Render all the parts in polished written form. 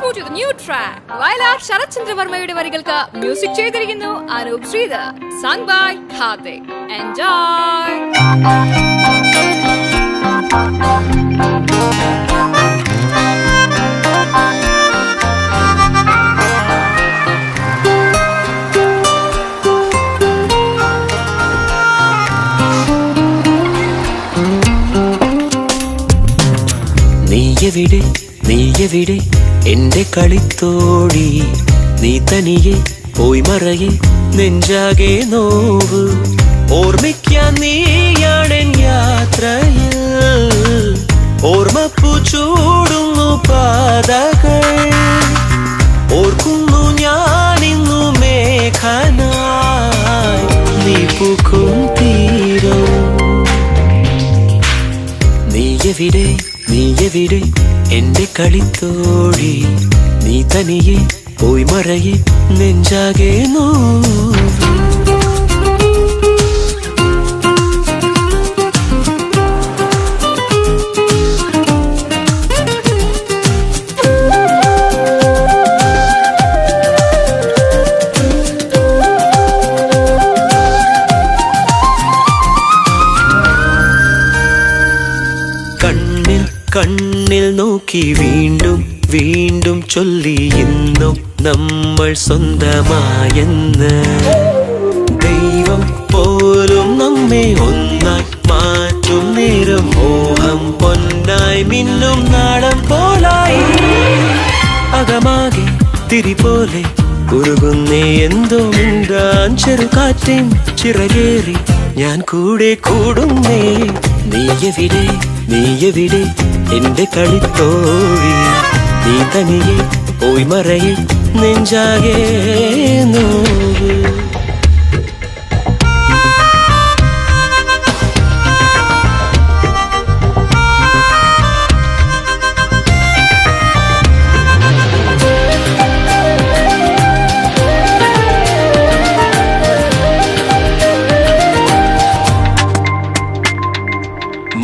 move to the new track. Vailar Sharat Chandra Varmayude varigalkku music cheythirikkunnu Anup Sridhar, sung by Karthik. Enjoy. നീയെവിടെ എന്റെ കളിത്തോഴി, നീ തനിയെ പോയി മറയെ നെഞ്ചാകെ now. ഓർമ്മിക്കാൻ നീയാണെൻ യാത്രയിൽ, ഓർമ്മപ്പൂ ചൂടുന്നു പാതകൾ. ഓർക്കുന്നു ഞാനിന്നു മേഘനായി, നീ പൂക്കും തീരം. നീയെവിടെ എന്റെ കളിത്തോഴി, നീ തനിയെ പോയി മറയെ നെഞ്ചാകെ നോവ്. കണ്ണിൽ നോക്കി വീണ്ടും വീണ്ടും ചൊല്ലി ഇന്നും നമ്മൾ സ്വന്തമായെന്ന്. ദൈവം പോലും നമ്മെ ഒന്നായി മാറ്റും നേരം, മോഹം പൊന്നായി മിന്നും നാളം പോലായി. അകമാകെ തിരി പോലെ ഉരുകുന്നേ എന്തോ മിണ്ടാൻ ചെറുകാറ്റിൻ ചിറകേറി ഞാൻ കൂടെ കൂടുന്നേ. നീയെവിടെ എന്റെ കളിത്തോഴി, നീ തനിയെ പോയി മറയെ നെഞ്ചാകെ നോവ്.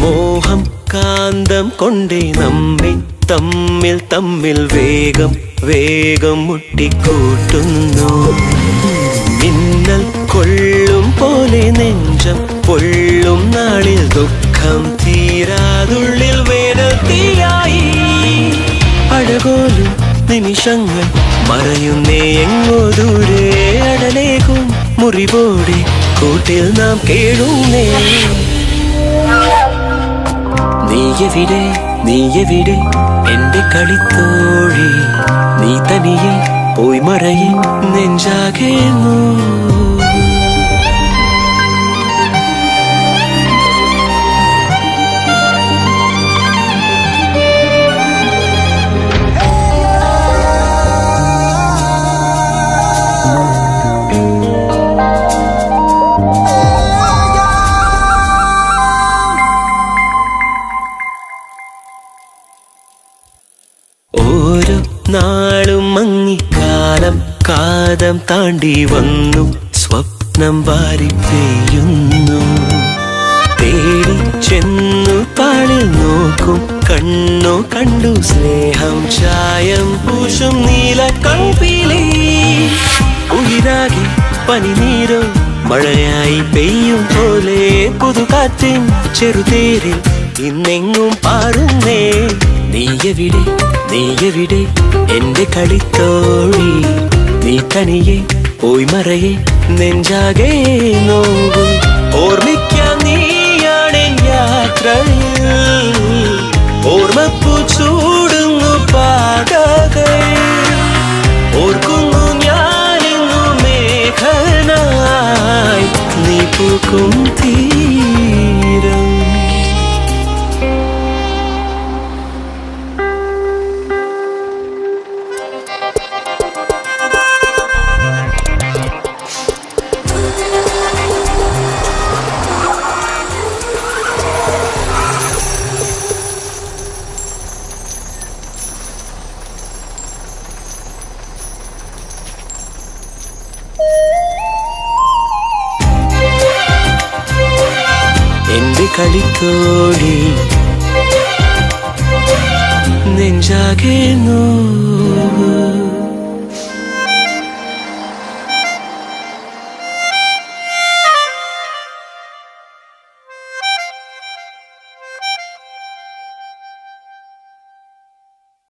മോഹം കാന്തം കൊണ്ടേ നമ്മെ തമ്മിൽ തമ്മിൽ വേഗം വേഗം മുട്ടിക്കൂട്ടുന്നു. മിന്നൽ കൊള്ളും പോലെ നെഞ്ചം പൊള്ളും നാളിൽ ദുഃഖം തീരാതുള്ളിൽ വേനൽ തീയായി. അഴകോലും നിമിഷങ്ങൾ മറയുന്നേ എങ്ങോ ദൂരെ, അടലേകും മുറിവോടെ കൂട്ടിൽ നാം കേഴുന്നേ. നീയെവിടെ എന്റെ കളിത്തോഴി, നീ തനിയെ പോയി മറയെ നെഞ്ചാകെ നോവ്. ഓരോ നാളും മങ്ങിക്കാലം കാതം താണ്ടി വന്നു, സ്വപ്നം വാരി പെയ്യുന്നു. തേടി ചെന്നു പാളിൽ നോക്കും കണ്ണു കണ്ടു സ്നേഹം ചായം പൂശും നീല കൺപീലി. ഉയിരാകെ പനിനീരോ മഴയായി പെയ്യും പോലെ പുതുകാറ്റിൻ ചെറുതേരിൽ ഇന്നെങ്ങും പാറുന്നേ. നീയെവിടെ എന്റെ കളിത്തോഴി, നീ തനിയെ പോയി മറയെ നെഞ്ചാകെ നോവ്. ഓർമ്മിക്കാൻ നീയാണെൻ യാത്രയിൽ, ഓർമ്മപ്പൂ ചൂടുന്നു പാതകൾ. ഓർക്കുന്നു ഞാനിന്നു മേഘനായി, നീ പൂക്കും തീരം. എന്റെ കളിത്തോഴി, നെഞ്ചാകെ നോവ്